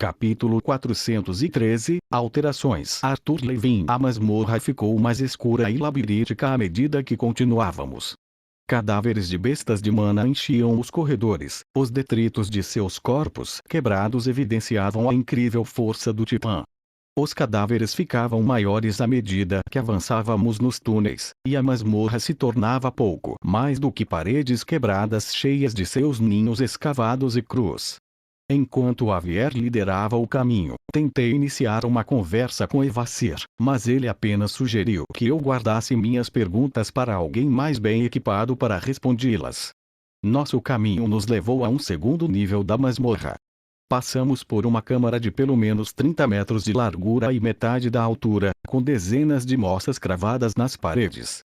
Capítulo 413 Alterações. Arthur Levin. A masmorra ficou mais escura e labiríntica à medida que continuávamos. Cadáveres de bestas de mana enchiam os corredores. Os detritos de seus corpos quebrados evidenciavam a incrível força do Titã. Os cadáveres ficavam maiores à medida que avançávamos nos túneis, e a masmorra se tornava pouco mais do que paredes quebradas cheias de seus ninhos escavados e crus. Enquanto Javier liderava o caminho, tentei iniciar uma conversa com Evasir, mas ele apenas sugeriu que eu guardasse minhas perguntas para alguém mais bem equipado para respondê-las. Nosso caminho nos levou a um segundo nível da masmorra. Passamos por uma câmara de pelo menos 30 metros de largura e metade da altura, com dezenas de moças cravadas nas paredes.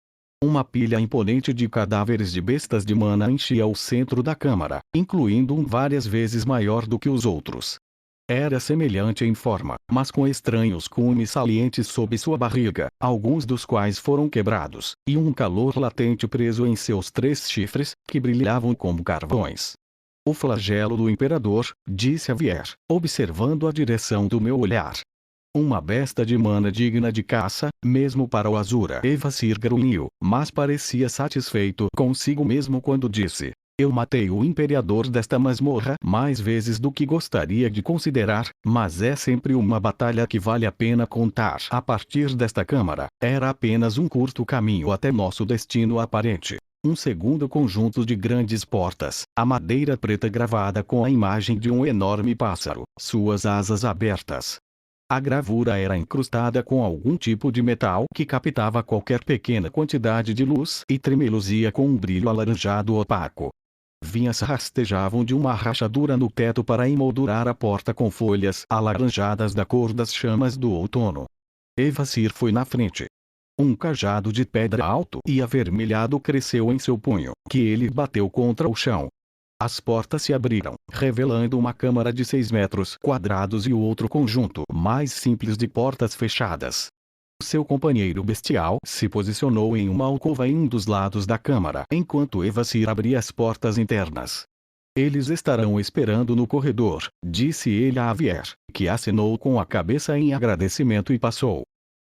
Uma pilha imponente de cadáveres de bestas de mana enchia o centro da câmara, incluindo um várias vezes maior do que os outros. Era semelhante em forma, mas com estranhos cumes salientes sob sua barriga, alguns dos quais foram quebrados, e um calor latente preso em seus 3 chifres, que brilhavam como carvões. O flagelo do imperador, disse Javier, observando a direção do meu olhar. Uma besta de mana digna de caça, mesmo para o Azura. Evasir grunhiu, mas parecia satisfeito consigo mesmo quando disse: eu matei o imperador desta masmorra mais vezes do que gostaria de considerar, mas é sempre uma batalha que vale a pena contar. A partir desta câmara, era apenas um curto caminho até nosso destino aparente. Um segundo conjunto de grandes portas, a madeira preta gravada com a imagem de um enorme pássaro, suas asas abertas. A gravura era incrustada com algum tipo de metal que captava qualquer pequena quantidade de luz e tremeluzia com um brilho alaranjado opaco. Vinhas rastejavam de uma rachadura no teto para emoldurar a porta com folhas alaranjadas da cor das chamas do outono. Evasir foi na frente. Um cajado de pedra alto e avermelhado cresceu em seu punho, que ele bateu contra o chão. As portas se abriram, revelando uma câmara de 6 metros quadrados e o outro conjunto mais simples de portas fechadas. Seu companheiro bestial se posicionou em uma alcova em um dos lados da câmara, enquanto Evasir abria as portas internas. Eles estarão esperando no corredor, disse ele a Javier, que acenou com a cabeça em agradecimento e passou.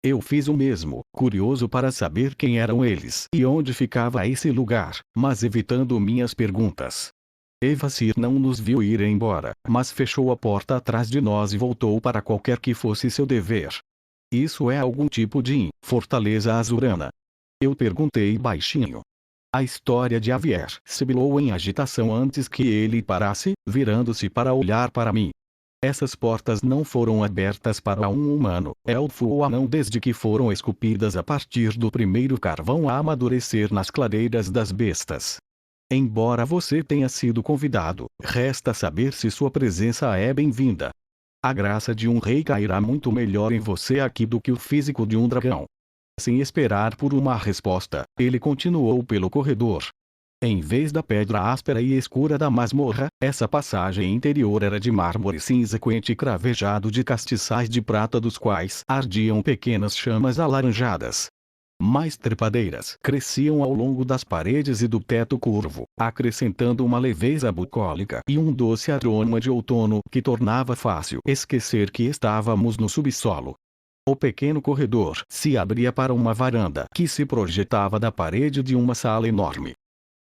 Eu fiz o mesmo, curioso para saber quem eram eles e onde ficava esse lugar, mas evitando minhas perguntas. Evasir não nos viu ir embora, mas fechou a porta atrás de nós e voltou para qualquer que fosse seu dever. Isso é algum tipo de fortaleza azurana? Eu perguntei baixinho. A história de Javier sibilou em agitação antes que ele parasse, virando-se para olhar para mim. Essas portas não foram abertas para um humano, elfo ou anão desde que foram esculpidas a partir do primeiro carvão a amadurecer nas clareiras das bestas. Embora você tenha sido convidado, resta saber se sua presença é bem-vinda. A graça de um rei cairá muito melhor em você aqui do que o físico de um dragão. Sem esperar por uma resposta, ele continuou pelo corredor. Em vez da pedra áspera e escura da masmorra, essa passagem interior era de mármore cinza quente cravejado de castiçais de prata dos quais ardiam pequenas chamas alaranjadas. Mais trepadeiras cresciam ao longo das paredes e do teto curvo, acrescentando uma leveza bucólica e um doce aroma de outono que tornava fácil esquecer que estávamos no subsolo. O pequeno corredor se abria para uma varanda que se projetava da parede de uma sala enorme.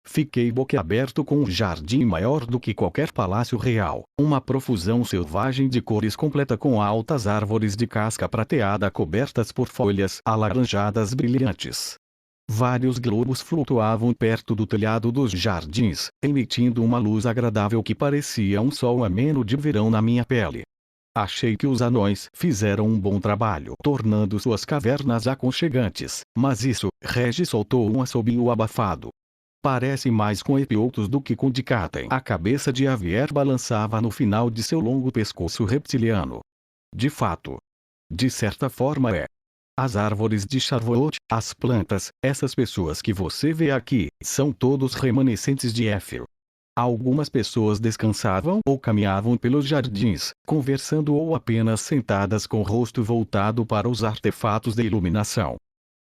Fiquei boquiaberto com um jardim maior do que qualquer palácio real, uma profusão selvagem de cores completa com altas árvores de casca prateada cobertas por folhas alaranjadas brilhantes. Vários globos flutuavam perto do telhado dos jardins, emitindo uma luz agradável que parecia um sol ameno de verão na minha pele. Achei que os anões fizeram um bom trabalho tornando suas cavernas aconchegantes, mas isso, Regi soltou um assobio abafado. Parece mais com Epiotos do que com Dicatem. A cabeça de Javier balançava no final de seu longo pescoço reptiliano. De fato. De certa forma é. As árvores de Charvoot, as plantas, essas pessoas que você vê aqui, são todos remanescentes de Éfir. Algumas pessoas descansavam ou caminhavam pelos jardins, conversando ou apenas sentadas com o rosto voltado para os artefatos de iluminação.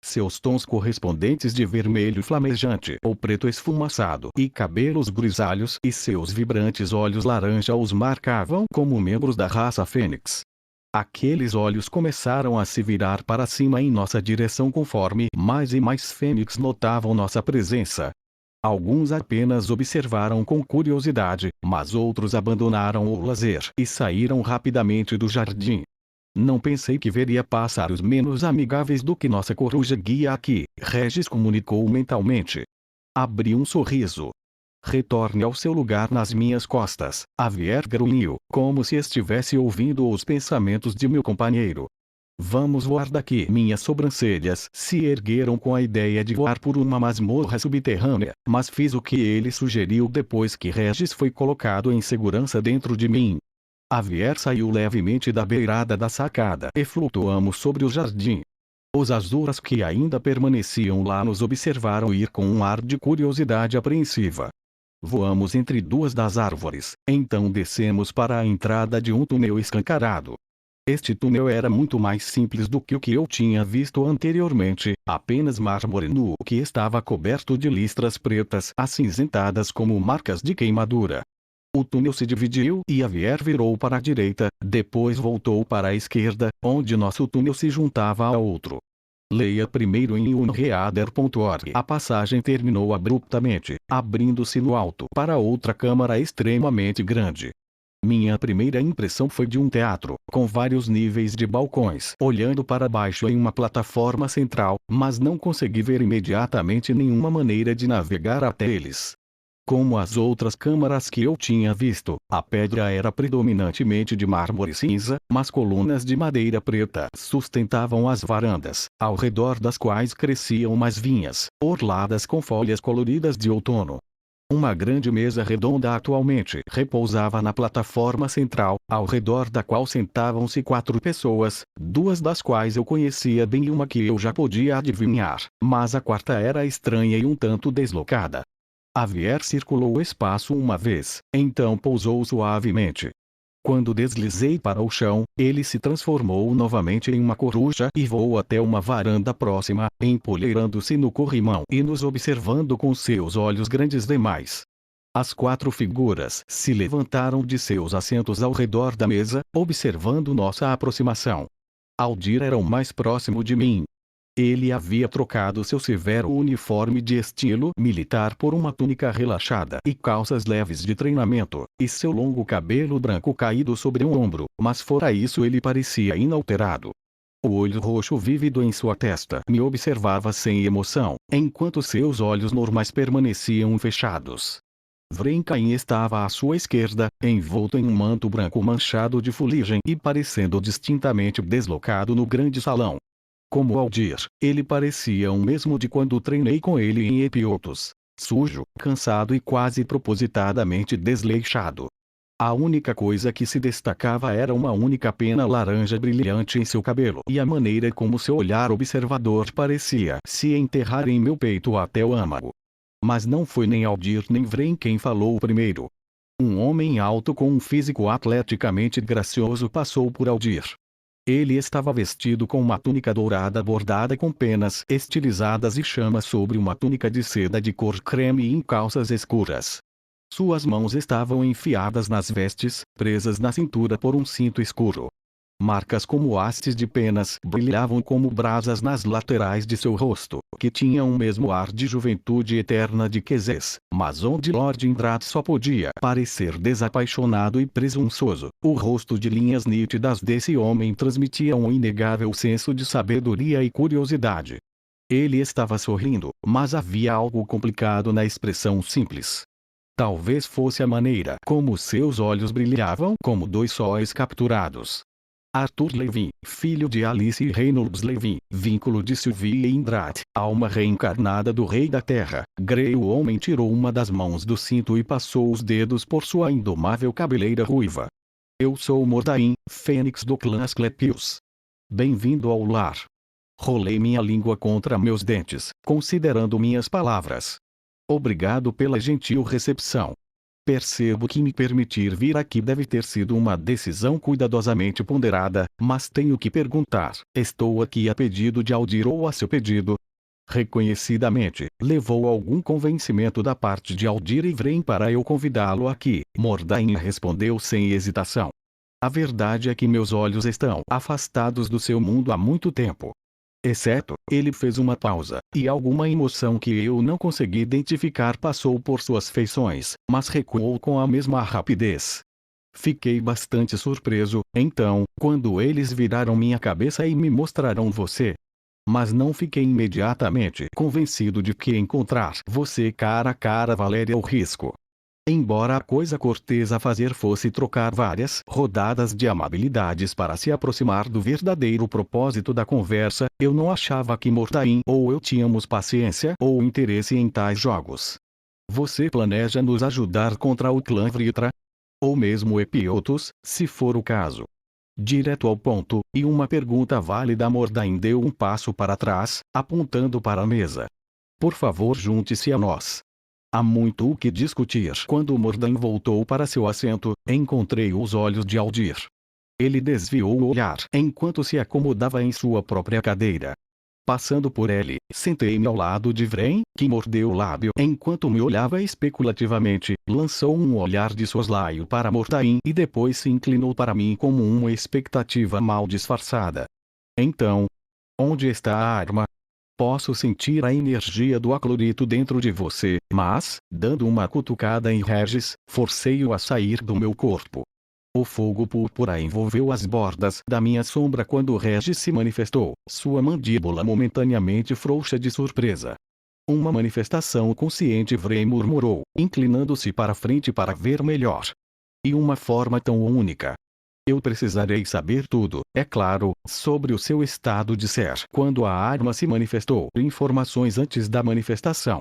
seus tons correspondentes de vermelho flamejante ou preto esfumaçado e cabelos grisalhos e seus vibrantes olhos laranja os marcavam como membros da raça fênix. Aqueles olhos começaram a se virar para cima em nossa direção conforme mais e mais fênix notavam nossa presença. Alguns apenas observaram com curiosidade, mas outros abandonaram o lazer e saíram rapidamente do jardim. Não pensei que veria pássaros menos amigáveis do que nossa coruja guia aqui, Regis comunicou mentalmente. Abri um sorriso. Retorne ao seu lugar nas minhas costas, Javier grunhiu, como se estivesse ouvindo os pensamentos de meu companheiro. Vamos voar daqui. Minhas sobrancelhas se ergueram com a ideia de voar por uma masmorra subterrânea, mas fiz o que ele sugeriu depois que Regis foi colocado em segurança dentro de mim. Javier saiu levemente da beirada da sacada e flutuamos sobre o jardim. Os azuras que ainda permaneciam lá nos observaram ir com um ar de curiosidade apreensiva. Voamos entre duas das árvores, então descemos para a entrada de um túnel escancarado. Este túnel era muito mais simples do que o que eu tinha visto anteriormente, apenas mármore nu que estava coberto de listras pretas acinzentadas como marcas de queimadura. O túnel se dividiu e Javier virou para a direita, depois voltou para a esquerda, onde nosso túnel se juntava a outro. Leia primeiro em unreader.org. A passagem terminou abruptamente, abrindo-se no alto para outra câmara extremamente grande. Minha primeira impressão foi de um teatro, com vários níveis de balcões olhando para baixo em uma plataforma central, mas não consegui ver imediatamente nenhuma maneira de navegar até eles. Como as outras câmaras que eu tinha visto, a pedra era predominantemente de mármore cinza, mas colunas de madeira preta sustentavam as varandas, ao redor das quais cresciam mais vinhas, orladas com folhas coloridas de outono. Uma grande mesa redonda atualmente repousava na plataforma central, ao redor da qual sentavam-se 4 pessoas, 2 das quais eu conhecia bem e uma que eu já podia adivinhar, mas a quarta era estranha e um tanto deslocada. Javier circulou o espaço uma vez, então pousou suavemente. Quando deslizei para o chão, ele se transformou novamente em uma coruja e voou até uma varanda próxima, empoleirando-se no corrimão e nos observando com seus olhos grandes demais. As 4 figuras se levantaram de seus assentos ao redor da mesa, observando nossa aproximação. Aldir era o mais próximo de mim. Ele havia trocado seu severo uniforme de estilo militar por uma túnica relaxada e calças leves de treinamento, e seu longo cabelo branco caído sobre um ombro, mas fora isso ele parecia inalterado. O olho roxo vívido em sua testa me observava sem emoção, enquanto seus olhos normais permaneciam fechados. Vrencain estava à sua esquerda, envolto em um manto branco manchado de fuligem e parecendo distintamente deslocado no grande salão. Como Aldir, ele parecia o mesmo de quando treinei com ele em Epiotos. Sujo, cansado e quase propositadamente desleixado. A única coisa que se destacava era uma única pena laranja brilhante em seu cabelo e a maneira como seu olhar observador parecia se enterrar em meu peito até o âmago. Mas não foi nem Aldir nem Vren quem falou primeiro. Um homem alto com um físico atleticamente gracioso passou por Aldir. Ele estava vestido com uma túnica dourada bordada com penas estilizadas e chamas sobre uma túnica de seda de cor creme e em calças escuras. Suas mãos estavam enfiadas nas vestes, presas na cintura por um cinto escuro. Marcas como hastes de penas brilhavam como brasas nas laterais de seu rosto, que tinha o mesmo ar de juventude eterna de Quezes, mas onde Lord Indrat só podia parecer desapaixonado e presunçoso. O rosto de linhas nítidas desse homem transmitia um inegável senso de sabedoria e curiosidade. Ele estava sorrindo, mas havia algo complicado na expressão simples. Talvez fosse a maneira como seus olhos brilhavam como 2 sóis capturados. Arthur Levin, filho de Alice e Reynolds Levin, vínculo de Sylvie Indrat, alma reencarnada do Rei da Terra. Grey, o homem tirou uma das mãos do cinto e passou os dedos por sua indomável cabeleira ruiva. Eu sou Mordain, fênix do clã Asclepius. Bem-vindo ao lar. Rolei minha língua contra meus dentes, considerando minhas palavras. Obrigado pela gentil recepção. Percebo que me permitir vir aqui deve ter sido uma decisão cuidadosamente ponderada, mas tenho que perguntar: estou aqui a pedido de Aldir ou a seu pedido? Reconhecidamente, levou algum convencimento da parte de Aldir Yvraine para eu convidá-lo aqui. Mordain respondeu sem hesitação. A verdade é que meus olhos estão afastados do seu mundo há muito tempo. Exceto, ele fez uma pausa, e alguma emoção que eu não consegui identificar passou por suas feições, mas recuou com a mesma rapidez. Fiquei bastante surpreso, então, quando eles viraram minha cabeça e me mostraram você. Mas não fiquei imediatamente convencido de que encontrar você cara a cara valeria o risco. Embora a coisa cortês a fazer fosse trocar várias rodadas de amabilidades para se aproximar do verdadeiro propósito da conversa, eu não achava que Mordain ou eu tínhamos paciência ou interesse em tais jogos. Você planeja nos ajudar contra o clã Vritra? Ou mesmo Epiotos, se for o caso? Direto ao ponto, e uma pergunta válida. Mordain deu um passo para trás, apontando para a mesa. Por favor, junte-se a nós. Há muito o que discutir. Quando Mordain voltou para seu assento, encontrei os olhos de Aldir. Ele desviou o olhar enquanto se acomodava em sua própria cadeira. Passando por ele, sentei-me ao lado de Yvraine, que mordeu o lábio enquanto me olhava especulativamente, lançou um olhar de soslaio para Mordain e depois se inclinou para mim como uma expectativa mal disfarçada. Então, onde está a arma? Posso sentir a energia do aclorito dentro de você, mas, dando uma cutucada em Regis, forcei-o a sair do meu corpo. O fogo púrpura envolveu as bordas da minha sombra quando Regis se manifestou, sua mandíbula momentaneamente frouxa de surpresa. Uma manifestação consciente, Yvraine murmurou, inclinando-se para frente para ver melhor. E uma forma tão única. Eu precisarei saber tudo, é claro, sobre o seu estado de ser quando a arma se manifestou. Informações antes da manifestação.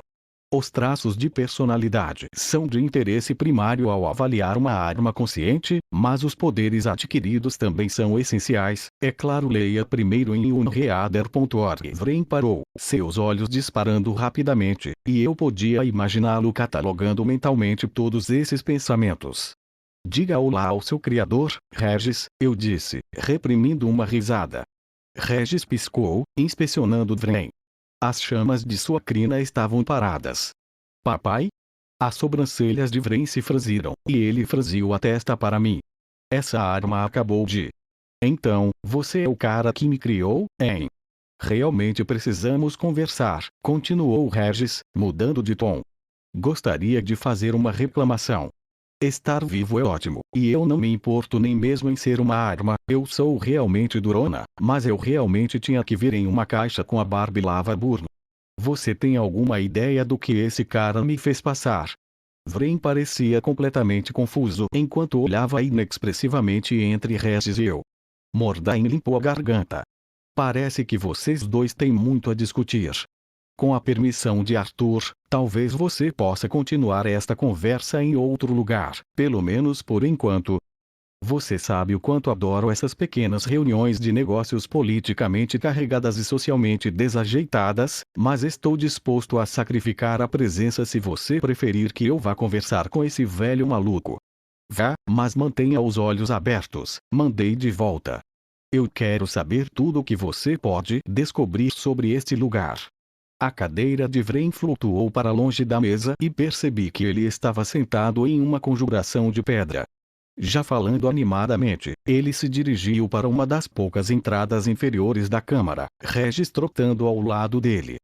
Os traços de personalidade são de interesse primário ao avaliar uma arma consciente, mas os poderes adquiridos também são essenciais, é claro. Leia primeiro em unreader.org. Yvraine parou, seus olhos disparando rapidamente, e eu podia imaginá-lo catalogando mentalmente todos esses pensamentos. Diga olá ao seu criador, Regis, eu disse, reprimindo uma risada. Regis piscou, inspecionando Yvraine. As chamas de sua crina estavam paradas. Papai? As sobrancelhas de Yvraine se franziram, e ele franziu a testa para mim. Essa arma acabou de... Então, você é o cara que me criou, hein? Realmente precisamos conversar, continuou Regis, mudando de tom. Gostaria de fazer uma reclamação. Estar vivo é ótimo, e eu não me importo nem mesmo em ser uma arma. Eu sou realmente durona, mas eu realmente tinha que vir em uma caixa com a Barbie Lava Burn. Você tem alguma ideia do que esse cara me fez passar? Yvraine parecia completamente confuso enquanto olhava inexpressivamente entre Regis e eu. Mordain limpou a garganta. Parece que vocês dois têm muito a discutir. Com a permissão de Arthur, talvez você possa continuar esta conversa em outro lugar, pelo menos por enquanto. Você sabe o quanto adoro essas pequenas reuniões de negócios politicamente carregadas e socialmente desajeitadas, mas estou disposto a sacrificar a presença se você preferir que eu vá conversar com esse velho maluco. Vá, mas mantenha os olhos abertos, mandei de volta. Eu quero saber tudo o que você pode descobrir sobre este lugar. A cadeira de Yvraine flutuou para longe da mesa e percebi que ele estava sentado em uma conjuração de pedra. Já falando animadamente, ele se dirigiu para uma das poucas entradas inferiores da câmara, Regis trotando ao lado dele.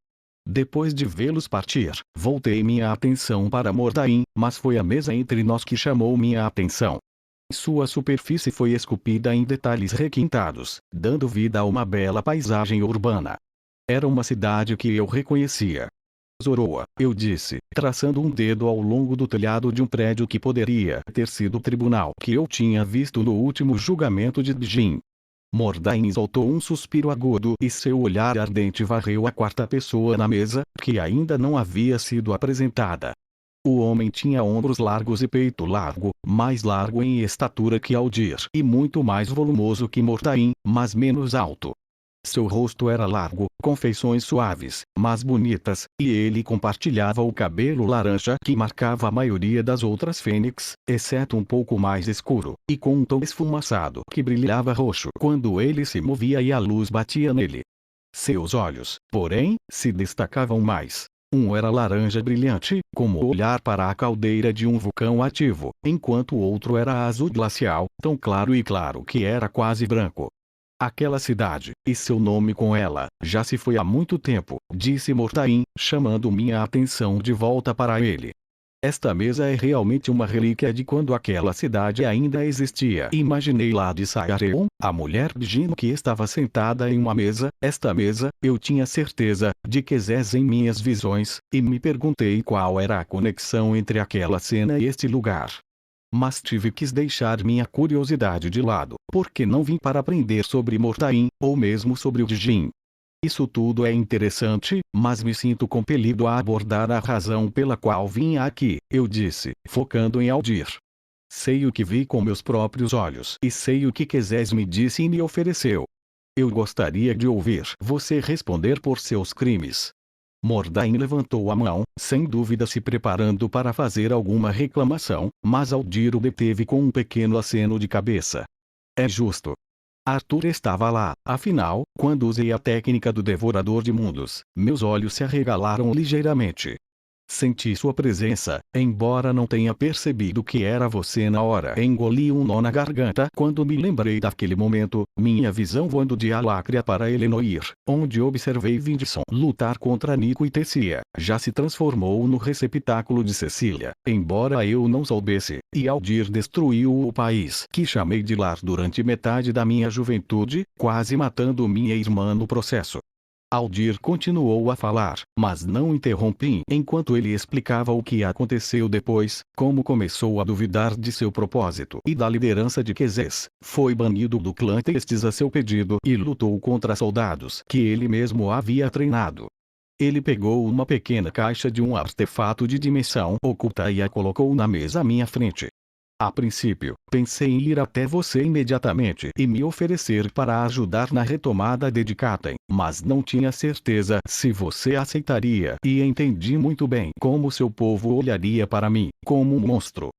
Depois de vê-los partir, voltei minha atenção para Mordain, mas foi a mesa entre nós que chamou minha atenção. Sua superfície foi esculpida em detalhes requintados, dando vida a uma bela paisagem urbana. Era uma cidade que eu reconhecia. Zoroa, eu disse, traçando um dedo ao longo do telhado de um prédio que poderia ter sido o tribunal que eu tinha visto no último julgamento de Jin. Mordain soltou um suspiro agudo e seu olhar ardente varreu a quarta pessoa na mesa, que ainda não havia sido apresentada. O homem tinha ombros largos e peito largo, mais largo em estatura que Aldir e muito mais volumoso que Mordain, mas menos alto. Seu rosto era largo, com feições suaves, mas bonitas, e ele compartilhava o cabelo laranja que marcava a maioria das outras fênix, exceto um pouco mais escuro, e com um tom esfumaçado que brilhava roxo quando ele se movia e a luz batia nele. Seus olhos, porém, se destacavam mais. Um era laranja brilhante, como olhar para a caldeira de um vulcão ativo, enquanto o outro era azul glacial, tão claro que era quase branco. Aquela cidade, e seu nome com ela, já se foi há muito tempo, disse Mortain, chamando minha atenção de volta para ele. Esta mesa é realmente uma relíquia de quando aquela cidade ainda existia. Imaginei lá de Sayareon, a mulher de Gino que estava sentada em uma mesa, esta mesa, eu tinha certeza, de que Zez em minhas visões, e me perguntei qual era a conexão entre aquela cena e este lugar. Mas tive que deixar minha curiosidade de lado, porque não vim para aprender sobre Mortain, ou mesmo sobre o Dijin. Isso tudo é interessante, mas me sinto compelido a abordar a razão pela qual vim aqui, eu disse, focando em Aldir. Sei o que vi com meus próprios olhos e sei o que Quezés me disse e me ofereceu. Eu gostaria de ouvir você responder por seus crimes. Mordain levantou a mão, sem dúvida se preparando para fazer alguma reclamação, mas Aldir o deteve com um pequeno aceno de cabeça. É justo. Arthur estava lá, afinal, quando usei a técnica do Devorador de Mundos, meus olhos se arregalaram ligeiramente. Senti sua presença, embora não tenha percebido que era você na hora. Engoli um nó na garganta quando me lembrei daquele momento, minha visão voando de Alácria para Elenoir, onde observei Vindson lutar contra Nico e Tessia, já se transformou no receptáculo de Cecília, embora eu não soubesse, e Aldir destruiu o país que chamei de lar durante metade da minha juventude, quase matando minha irmã no processo. Aldir continuou a falar, mas não interrompi enquanto ele explicava o que aconteceu depois, como começou a duvidar de seu propósito e da liderança de Quezés, foi banido do clã Testes a seu pedido e lutou contra soldados que ele mesmo havia treinado. Ele pegou uma pequena caixa de um artefato de dimensão oculta e a colocou na mesa à minha frente. A princípio, pensei em ir até você imediatamente e me oferecer para ajudar na retomada de Dikaten, mas não tinha certeza se você aceitaria e entendi muito bem como seu povo olharia para mim, como um monstro.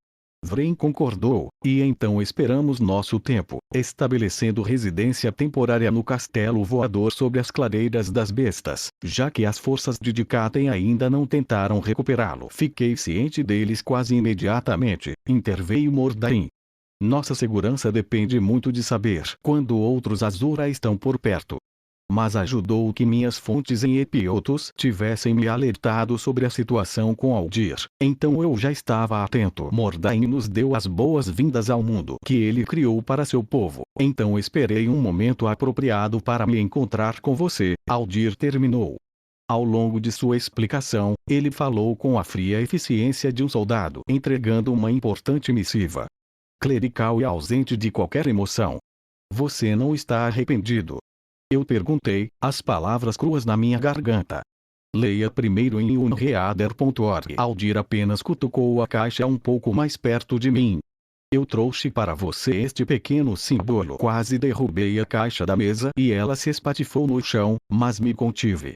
Vren concordou, e então esperamos nosso tempo, estabelecendo residência temporária no castelo voador sob as clareiras das bestas, já que as forças de Dikaten ainda não tentaram recuperá-lo. Fiquei ciente deles quase imediatamente, interveio Mordain. Nossa segurança depende muito de saber quando outros Azura estão por perto. Mas ajudou que minhas fontes em Epiotos tivessem me alertado sobre a situação com Aldir. Então eu já estava atento. Mordain nos deu as boas-vindas ao mundo que ele criou para seu povo. Então esperei um momento apropriado para me encontrar com você. Aldir terminou. Ao longo de sua explicação, ele falou com a fria eficiência de um soldado entregando uma importante missiva. Clerical e ausente de qualquer emoção. Você não está arrependido? Eu perguntei, as palavras cruas na minha garganta. Leia primeiro em unreader.org. Aldir apenas cutucou a caixa um pouco mais perto de mim. Eu trouxe para você este pequeno símbolo. Quase derrubei a caixa da mesa e ela se espatifou no chão, mas me contive.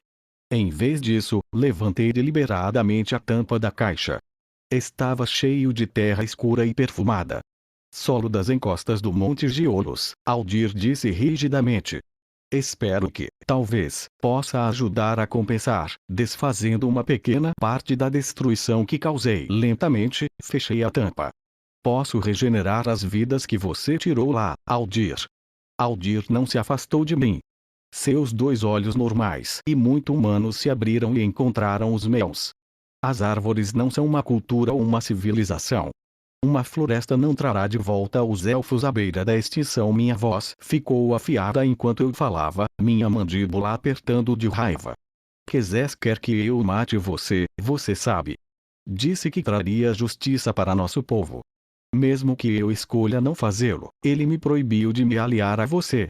Em vez disso, levantei deliberadamente a tampa da caixa. Estava cheio de terra escura e perfumada. Solo das encostas do Monte Giolos, Aldir disse rigidamente. Espero que, talvez, possa ajudar a compensar, desfazendo uma pequena parte da destruição que causei. Lentamente, fechei a tampa. Posso regenerar as vidas que você tirou lá, Aldir. Aldir não se afastou de mim. Seus dois olhos normais e muito humanos se abriram e encontraram os meus. As árvores não são uma cultura ou uma civilização. Uma floresta não trará de volta os elfos à beira da extinção. Minha voz ficou afiada enquanto eu falava, minha mandíbula apertando de raiva. Quezés quer que eu mate você, você sabe. Disse que traria justiça para nosso povo. Mesmo que eu escolha não fazê-lo, ele me proibiu de me aliar a você.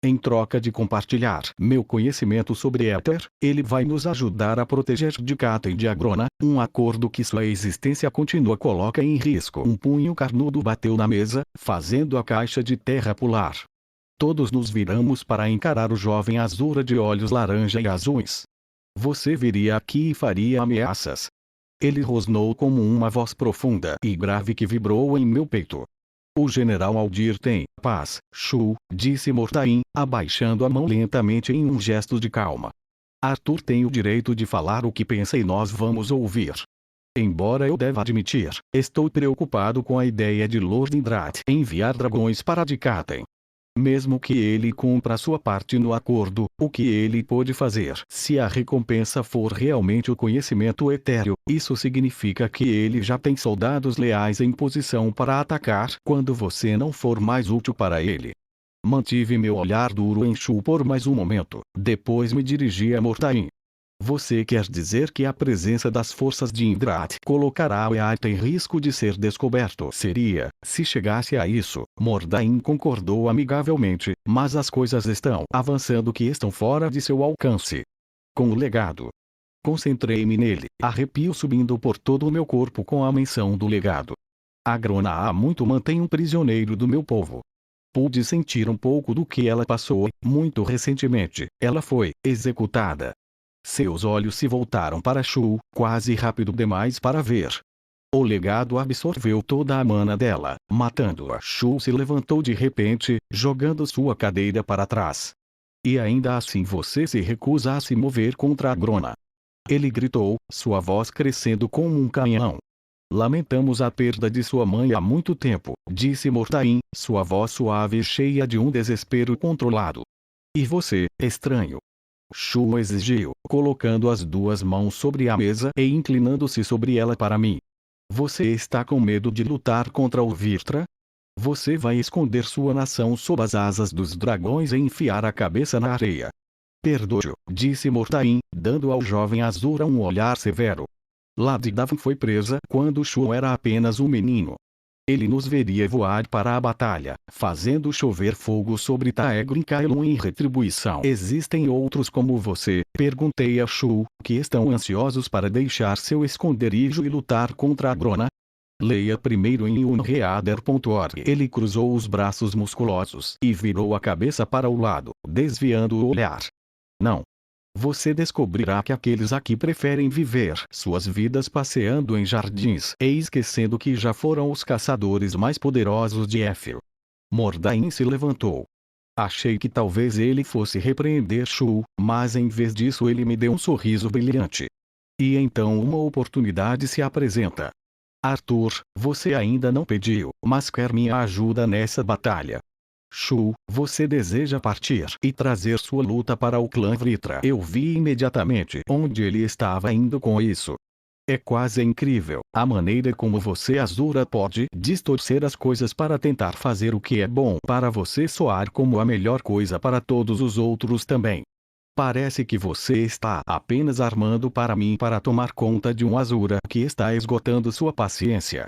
Em troca de compartilhar meu conhecimento sobre Éter, ele vai nos ajudar a proteger Dikaten de Agrona, um acordo que sua existência contínua coloca em risco. Um punho carnudo bateu na mesa, fazendo a caixa de terra pular. Todos nos viramos para encarar o jovem Azura de olhos laranja e azuis. Você viria aqui e faria ameaças. Ele rosnou como uma voz profunda e grave que vibrou em meu peito. O general Aldir tem paz, Shu, disse Mortain, abaixando a mão lentamente em um gesto de calma. Arthur tem o direito de falar o que pensa e nós vamos ouvir. Embora eu deva admitir, estou preocupado com a ideia de Lord Indrat enviar dragões para Dikaten. Mesmo que ele cumpra sua parte no acordo, o que ele pode fazer se a recompensa for realmente o conhecimento etéreo, isso significa que ele já tem soldados leais em posição para atacar quando você não for mais útil para ele. Mantive meu olhar duro em Shu por mais um momento, depois me dirigi a Mortain. Você quer dizer que a presença das forças de Indrat colocará o Earth em risco de ser descoberto? Seria, se chegasse a isso, Mordain concordou amigavelmente, mas as coisas estão avançando que estão fora de seu alcance. Com o legado. Concentrei-me nele, arrepio subindo por todo o meu corpo com a menção do legado. A Grona há muito mantém um prisioneiro do meu povo. Pude sentir um pouco do que ela passou, muito recentemente, ela foi executada. Seus olhos se voltaram para Shu, quase rápido demais para ver. O legado absorveu toda a mana dela, matando-a. Shu se levantou de repente, jogando sua cadeira para trás. E ainda assim você se recusa a se mover contra a Grona. Ele gritou, sua voz crescendo como um canhão. Lamentamos a perda de sua mãe há muito tempo, disse Mortain, sua voz suave e cheia de um desespero controlado. E você, estranho? Shu exigiu, colocando as duas mãos sobre a mesa e inclinando-se sobre ela para mim. Você está com medo de lutar contra o Virtra? Você vai esconder sua nação sob as asas dos dragões e enfiar a cabeça na areia. Perdoe-o, disse Mortain, dando ao jovem Azura um olhar severo. Lady Davin foi presa quando Shu era apenas um menino. Ele nos veria voar para a batalha, fazendo chover fogo sobre Taegrin Kaelon em retribuição. Existem outros como você, perguntei a Shu, que estão ansiosos para deixar seu esconderijo e lutar contra a Grona? Leia primeiro em unreader.org. Ele cruzou os braços musculosos e virou a cabeça para o lado, desviando o olhar. Não. Você descobrirá que aqueles aqui preferem viver suas vidas passeando em jardins e esquecendo que já foram os caçadores mais poderosos de Éfil. Mordain se levantou. Achei que talvez ele fosse repreender Shu, mas em vez disso ele me deu um sorriso brilhante. E então uma oportunidade se apresenta. Arthur, você ainda não pediu, mas quer minha ajuda nessa batalha. Shu, você deseja partir e trazer sua luta para o clã Vritra. Eu vi imediatamente onde ele estava indo com isso. É quase incrível a maneira como você Azura pode distorcer as coisas para tentar fazer o que é bom para você soar como a melhor coisa para todos os outros também. Parece que você está apenas armando para mim para tomar conta de um Azura que está esgotando sua paciência.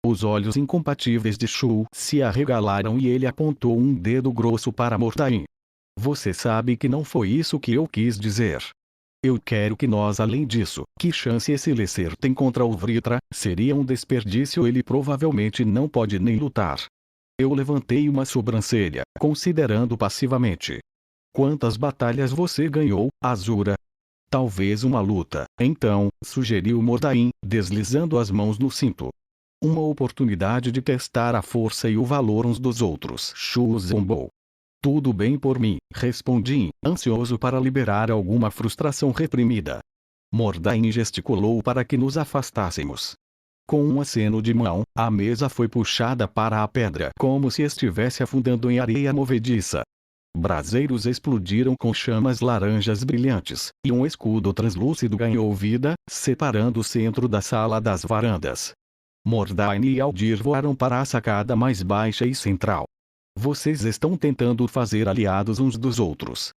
Os olhos incompatíveis de Shu se arregalaram e ele apontou um dedo grosso para Mortain. Você sabe que não foi isso que eu quis dizer. Eu quero que nós além disso, que chance esse Lesser tem contra o Vritra, seria um desperdício ele provavelmente não pode nem lutar. Eu levantei uma sobrancelha, considerando passivamente. Quantas batalhas você ganhou, Azura? Talvez uma luta, então, sugeriu Mortain, deslizando as mãos no cinto. Uma oportunidade de testar a força e o valor uns dos outros. Shu zombou. Tudo bem por mim, respondi, ansioso para liberar alguma frustração reprimida. Mordain gesticulou para que nos afastássemos. Com um aceno de mão, a mesa foi puxada para a pedra como se estivesse afundando em areia movediça. Braseiros explodiram com chamas laranjas brilhantes, e um escudo translúcido ganhou vida, separando o centro da sala das varandas. Mordain e Aldir voaram para a sacada mais baixa e central. Vocês estão tentando fazer aliados uns dos outros.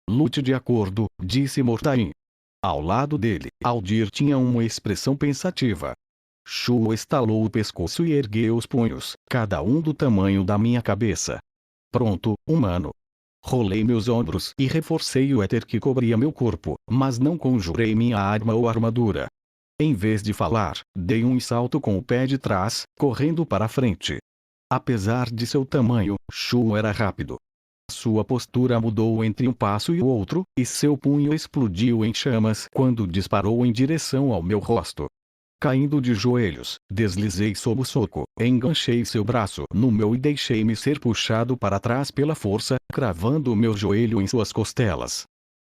Lute de acordo, disse Mordain. Ao lado dele, Aldir tinha uma expressão pensativa. Shu estalou o pescoço e ergueu os punhos, cada um do tamanho da minha cabeça. Pronto, humano. Rolei meus ombros e reforcei o éter que cobria meu corpo, mas não conjurei minha arma ou armadura. Em vez de falar, dei um salto com o pé de trás, correndo para a frente. Apesar de seu tamanho, Shu era rápido. Sua postura mudou entre um passo e o outro, e seu punho explodiu em chamas quando disparou em direção ao meu rosto. Caindo de joelhos, deslizei sob o soco, enganchei seu braço no meu e deixei-me ser puxado para trás pela força, cravando meu joelho em suas costelas.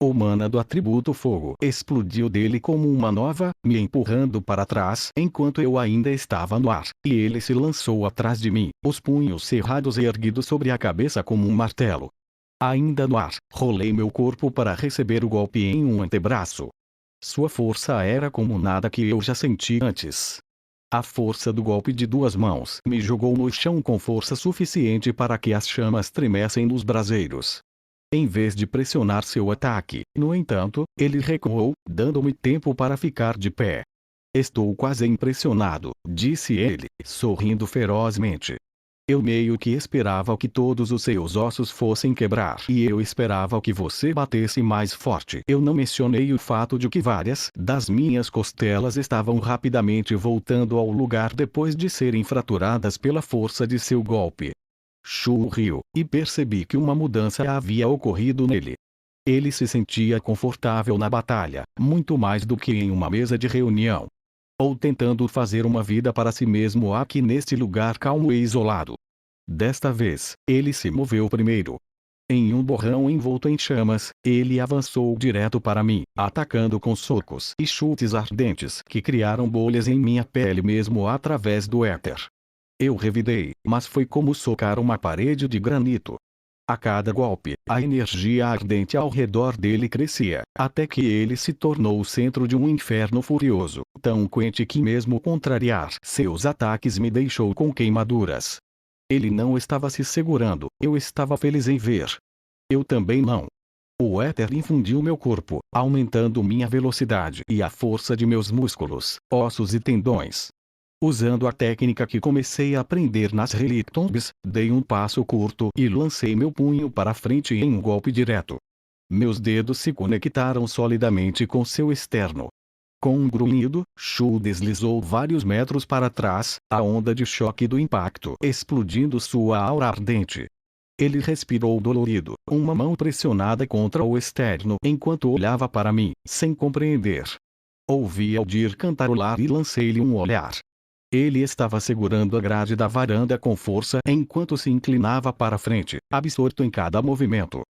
O mana do atributo fogo explodiu dele como uma nova, me empurrando para trás enquanto eu ainda estava no ar, e ele se lançou atrás de mim, os punhos cerrados e erguidos sobre a cabeça como um martelo. Ainda no ar, rolei meu corpo para receber o golpe em um antebraço. Sua força era como nada que eu já senti antes. A força do golpe de duas mãos me jogou no chão com força suficiente para que as chamas tremessem nos braseiros. Em vez de pressionar seu ataque, no entanto, ele recuou, dando-me tempo para ficar de pé. Estou quase impressionado, disse ele, sorrindo ferozmente. Eu meio que esperava que todos os seus ossos fossem quebrar e eu esperava que você batesse mais forte. Eu não mencionei o fato de que várias das minhas costelas estavam rapidamente voltando ao lugar depois de serem fraturadas pela força de seu golpe. Shu riu, e percebi que uma mudança havia ocorrido nele. Ele se sentia confortável na batalha, muito mais do que em uma mesa de reunião. Ou tentando fazer uma vida para si mesmo aqui neste lugar calmo e isolado. Desta vez, ele se moveu primeiro. Em um borrão envolto em chamas, ele avançou direto para mim, atacando com socos e chutes ardentes que criaram bolhas em minha pele mesmo através do éter. Eu revidei, mas foi como socar uma parede de granito. A cada golpe, a energia ardente ao redor dele crescia, até que ele se tornou o centro de um inferno furioso, tão quente que mesmo contrariar seus ataques me deixou com queimaduras. Ele não estava se segurando, eu estava feliz em ver. Eu também não. O éter infundiu meu corpo, aumentando minha velocidade e a força de meus músculos, ossos e tendões. Usando a técnica que comecei a aprender nas Relictombs, dei um passo curto e lancei meu punho para frente em um golpe direto. Meus dedos se conectaram solidamente com seu externo. Com um grunhido, Shu deslizou vários metros para trás, a onda de choque do impacto explodindo sua aura ardente. Ele respirou dolorido, uma mão pressionada contra o externo enquanto olhava para mim, sem compreender. Ouvi Aldir cantarolar e lancei-lhe um olhar. Ele estava segurando a grade da varanda com força enquanto se inclinava para frente, absorto em cada movimento.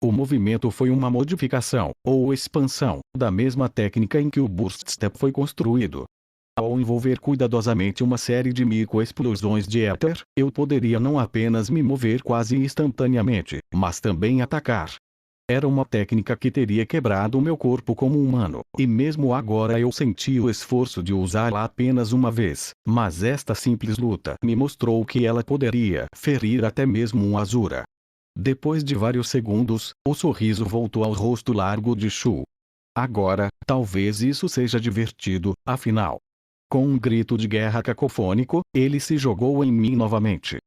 O movimento foi uma modificação, ou expansão, da mesma técnica em que o Burst Step foi construído. Ao envolver cuidadosamente uma série de microexplosões de éter, eu poderia não apenas me mover quase instantaneamente, mas também atacar. Era uma técnica que teria quebrado o meu corpo como humano, e mesmo agora eu senti o esforço de usá-la apenas uma vez, mas esta simples luta me mostrou que ela poderia ferir até mesmo um Asura. Depois de vários segundos, o sorriso voltou ao rosto largo de Shu. Agora, talvez isso seja divertido, afinal. Com um grito de guerra cacofônico, ele se jogou em mim novamente.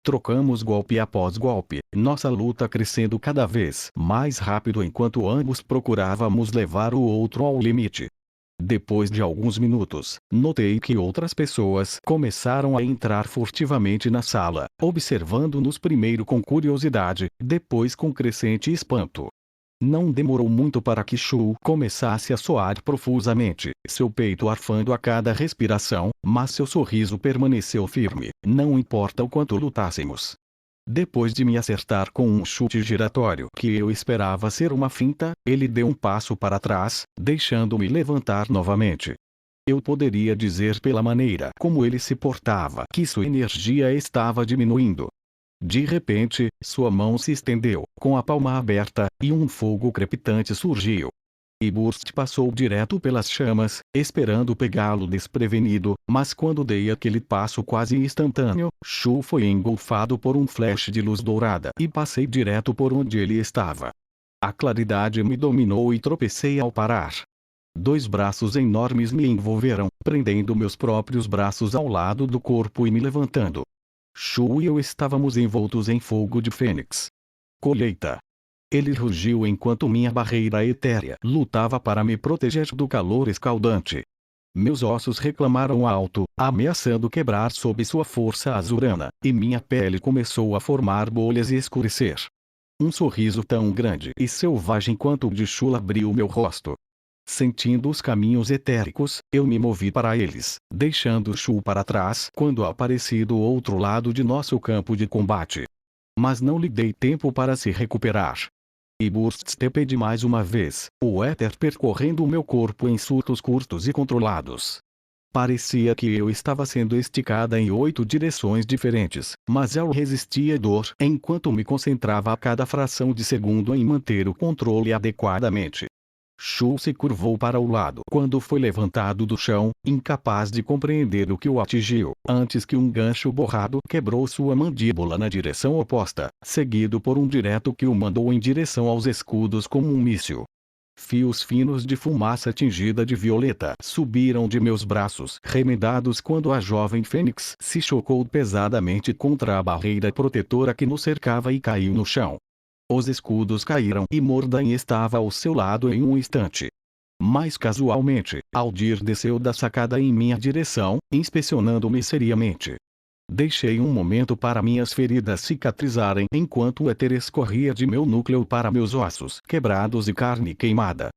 Trocamos golpe após golpe, nossa luta crescendo cada vez mais rápido enquanto ambos procurávamos levar o outro ao limite. Depois de alguns minutos, notei que outras pessoas começaram a entrar furtivamente na sala, observando-nos primeiro com curiosidade, depois com crescente espanto. Não demorou muito para que Shu começasse a soar profusamente, seu peito arfando a cada respiração, mas seu sorriso permaneceu firme, não importa o quanto lutássemos. Depois de me acertar com um chute giratório que eu esperava ser uma finta, ele deu um passo para trás, deixando-me levantar novamente. Eu poderia dizer pela maneira como ele se portava que sua energia estava diminuindo. De repente, sua mão se estendeu, com a palma aberta, e um fogo crepitante surgiu. E Burst passou direto pelas chamas, esperando pegá-lo desprevenido, mas quando dei aquele passo quase instantâneo, Shu foi engolfado por um flash de luz dourada e passei direto por onde ele estava. A claridade me dominou e tropecei ao parar. Dois braços enormes me envolveram, prendendo meus próprios braços ao lado do corpo e me levantando. Shu e eu estávamos envoltos em fogo de fênix. Colheita. Ele rugiu enquanto minha barreira etérea lutava para me proteger do calor escaldante. Meus ossos reclamaram alto, ameaçando quebrar sob sua força azurana, e minha pele começou a formar bolhas e escurecer. Um sorriso tão grande e selvagem quanto o de Shu abriu meu rosto. Sentindo os caminhos etéricos, eu me movi para eles, deixando Shu para trás quando apareci do outro lado de nosso campo de combate. Mas não lhe dei tempo para se recuperar. E burststeped mais uma vez, o éter percorrendo o meu corpo em surtos curtos e controlados. Parecia que eu estava sendo esticada em 8 direções diferentes, mas eu resistia à dor enquanto me concentrava a cada fração de segundo em manter o controle adequadamente. Shu se curvou para o lado quando foi levantado do chão, incapaz de compreender o que o atingiu, antes que um gancho borrado quebrou sua mandíbula na direção oposta, seguido por um direto que o mandou em direção aos escudos como um míssil. Fios finos de fumaça tingida de violeta subiram de meus braços remendados quando a jovem fênix se chocou pesadamente contra a barreira protetora que nos cercava e caiu no chão. Os escudos caíram e Mordain estava ao seu lado em um instante. Mais casualmente, Aldir desceu da sacada em minha direção, inspecionando-me seriamente. Deixei um momento para minhas feridas cicatrizarem enquanto o éter escorria de meu núcleo para meus ossos quebrados e carne queimada.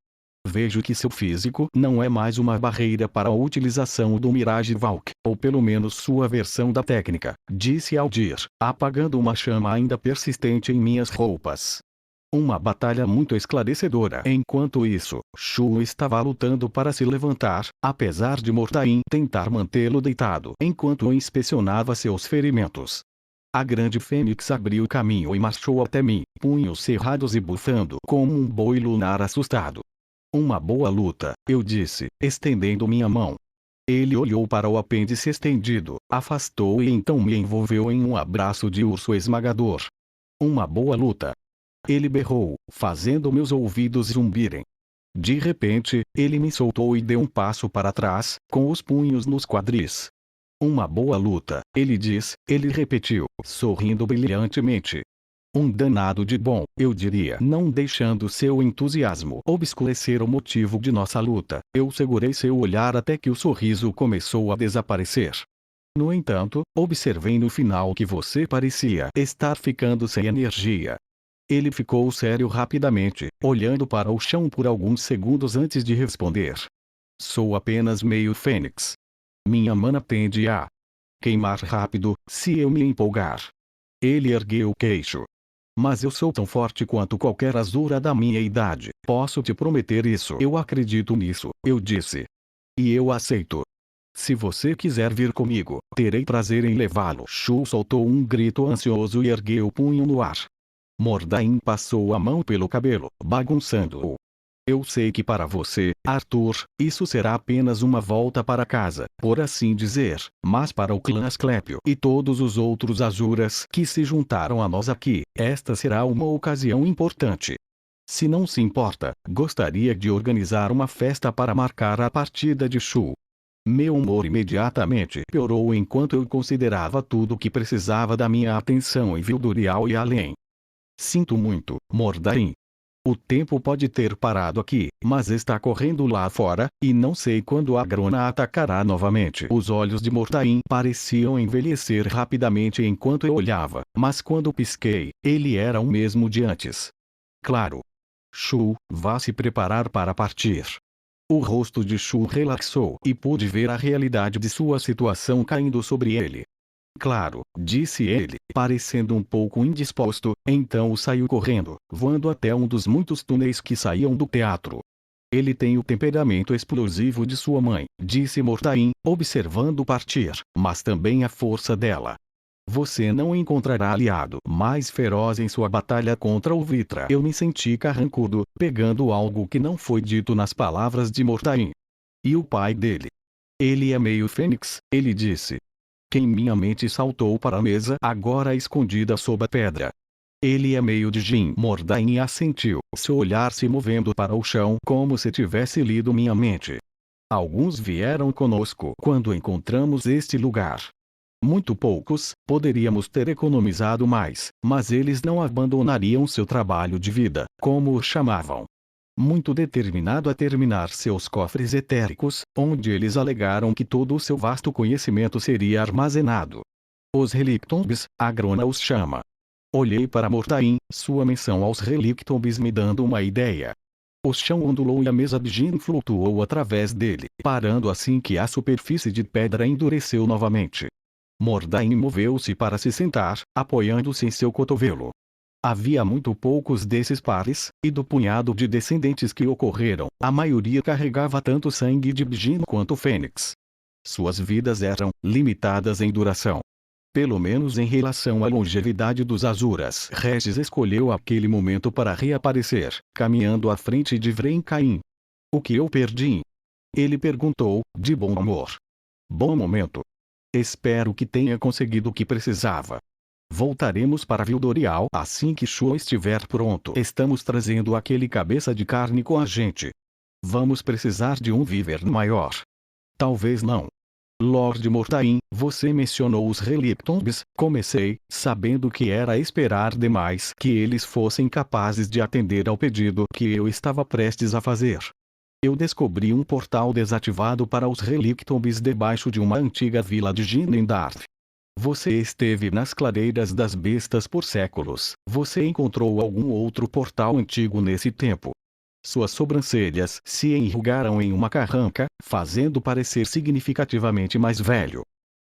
Vejo que seu físico não é mais uma barreira para a utilização do Mirage Valk, ou pelo menos sua versão da técnica, disse Aldir, apagando uma chama ainda persistente em minhas roupas. Uma batalha muito esclarecedora. Enquanto isso, Shu estava lutando para se levantar, apesar de Mordain tentar mantê-lo deitado enquanto inspecionava seus ferimentos. A grande fênix abriu caminho e marchou até mim, punhos cerrados e bufando como um boi lunar assustado. Uma boa luta, eu disse, estendendo minha mão. Ele olhou para o apêndice estendido, afastou e então me envolveu em um abraço de urso esmagador. Uma boa luta. Ele berrou, fazendo meus ouvidos zumbirem. De repente, ele me soltou e deu um passo para trás, com os punhos nos quadris. Uma boa luta, ele repetiu, sorrindo brilhantemente. Um danado de bom, eu diria, não deixando seu entusiasmo obscurecer o motivo de nossa luta. Eu segurei seu olhar até que o sorriso começou a desaparecer. No entanto, observei no final que você parecia estar ficando sem energia. Ele ficou sério rapidamente, olhando para o chão por alguns segundos antes de responder. Sou apenas meio fênix. Minha mana tende a queimar rápido, se eu me empolgar. Ele ergueu o queixo. Mas eu sou tão forte quanto qualquer azura da minha idade. Posso te prometer isso. Eu acredito nisso, eu disse. E eu aceito. Se você quiser vir comigo, terei prazer em levá-lo. Shu soltou um grito ansioso e ergueu o punho no ar. Mordain passou a mão pelo cabelo, bagunçando-o. Eu sei que para você, Arthur, isso será apenas uma volta para casa, por assim dizer, mas para o clã Asclépio e todos os outros Azuras que se juntaram a nós aqui, esta será uma ocasião importante. Se não se importa, gostaria de organizar uma festa para marcar a partida de Shu. Meu humor imediatamente piorou enquanto eu considerava tudo o que precisava da minha atenção em Vildurial e além. Sinto muito, Mordain. O tempo pode ter parado aqui, mas está correndo lá fora, e não sei quando a Grona atacará novamente. Os olhos de Mordain pareciam envelhecer rapidamente enquanto eu olhava, mas quando pisquei, ele era o mesmo de antes. Claro. Shu, vá se preparar para partir. O rosto de Shu relaxou e pude ver a realidade de sua situação caindo sobre ele. Claro, disse ele, parecendo um pouco indisposto, então saiu correndo, voando até um dos muitos túneis que saíam do teatro. Ele tem o temperamento explosivo de sua mãe, disse Mordain, observando partir, mas também a força dela. Você não encontrará aliado mais feroz em sua batalha contra o Vitra. Eu me senti carrancudo, pegando algo que não foi dito nas palavras de Mordain. E o pai dele? Ele é meio fênix, ele disse. Que em minha mente saltou para a mesa agora escondida sob a pedra. Ele é meio de Jin. Mordain assentiu, seu olhar se movendo para o chão como se tivesse lido minha mente. Alguns vieram conosco quando encontramos este lugar. Muito poucos, poderíamos ter economizado mais, mas eles não abandonariam seu trabalho de vida, como o chamavam. Muito determinado a terminar seus cofres etéricos, onde eles alegaram que todo o seu vasto conhecimento seria armazenado. Os Relictombs, a Grona os chama. Olhei para Mortain, sua menção aos relictombes me dando uma ideia. O chão ondulou e a mesa de gin flutuou através dele, parando assim que a superfície de pedra endureceu novamente. Mordain moveu-se para se sentar, apoiando-se em seu cotovelo. Havia muito poucos desses pares, e do punhado de descendentes que ocorreram, a maioria carregava tanto sangue de Bjin quanto Fênix. Suas vidas eram limitadas em duração. Pelo menos em relação à longevidade dos Azuras. Regis escolheu aquele momento para reaparecer, caminhando à frente de Vrencaim. O que eu perdi? Ele perguntou, de bom humor. Bom momento. Espero que tenha conseguido o que precisava. Voltaremos para Vildorial assim que Shua estiver pronto. Estamos trazendo aquele cabeça de carne com a gente. Vamos precisar de um Wyvern maior. Talvez não. Lord Mortain, você mencionou os Relictombes. Comecei, sabendo que era esperar demais que eles fossem capazes de atender ao pedido que eu estava prestes a fazer. Eu descobri um portal desativado para os Relictombes debaixo de uma antiga vila de Ginendarth. Você esteve nas clareiras das bestas por séculos. Você encontrou algum outro portal antigo nesse tempo? Suas sobrancelhas se enrugaram em uma carranca, fazendo parecer significativamente mais velho.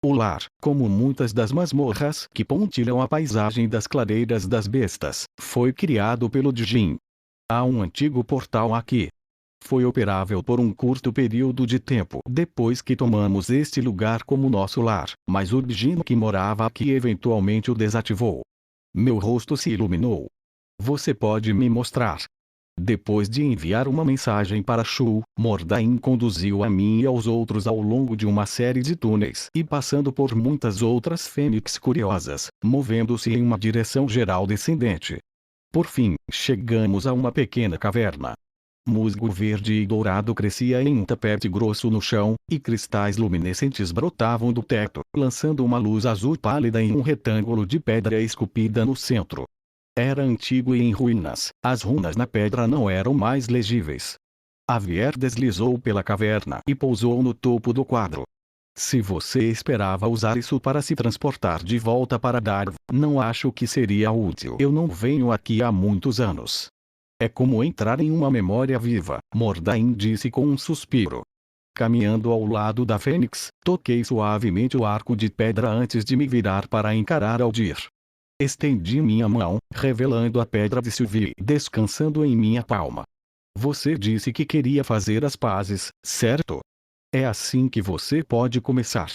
O lar, como muitas das masmorras que pontilham a paisagem das clareiras das bestas, foi criado pelo Djinn. Há um antigo portal aqui. Foi operável por um curto período de tempo depois que tomamos este lugar como nosso lar, mas o Djinn que morava aqui eventualmente o desativou. Meu rosto se iluminou. Você pode me mostrar? Depois de enviar uma mensagem para Shu, Mordain conduziu a mim e aos outros ao longo de uma série de túneis e passando por muitas outras fênix curiosas, movendo-se em uma direção geral descendente. Por fim, chegamos a uma pequena caverna. Musgo verde e dourado crescia em um tapete grosso no chão, e cristais luminescentes brotavam do teto, lançando uma luz azul pálida em um retângulo de pedra esculpida no centro. Era antigo e em ruínas, as runas na pedra não eram mais legíveis. Javier deslizou pela caverna e pousou no topo do quadro. Se você esperava usar isso para se transportar de volta para Darv, não acho que seria útil. Eu não venho aqui há muitos anos. É como entrar em uma memória viva, Mordain disse com um suspiro. Caminhando ao lado da Fênix, toquei suavemente o arco de pedra antes de me virar para encarar Aldir. Estendi minha mão, revelando a pedra de Sylvie descansando em minha palma. Você disse que queria fazer as pazes, certo? É assim que você pode começar.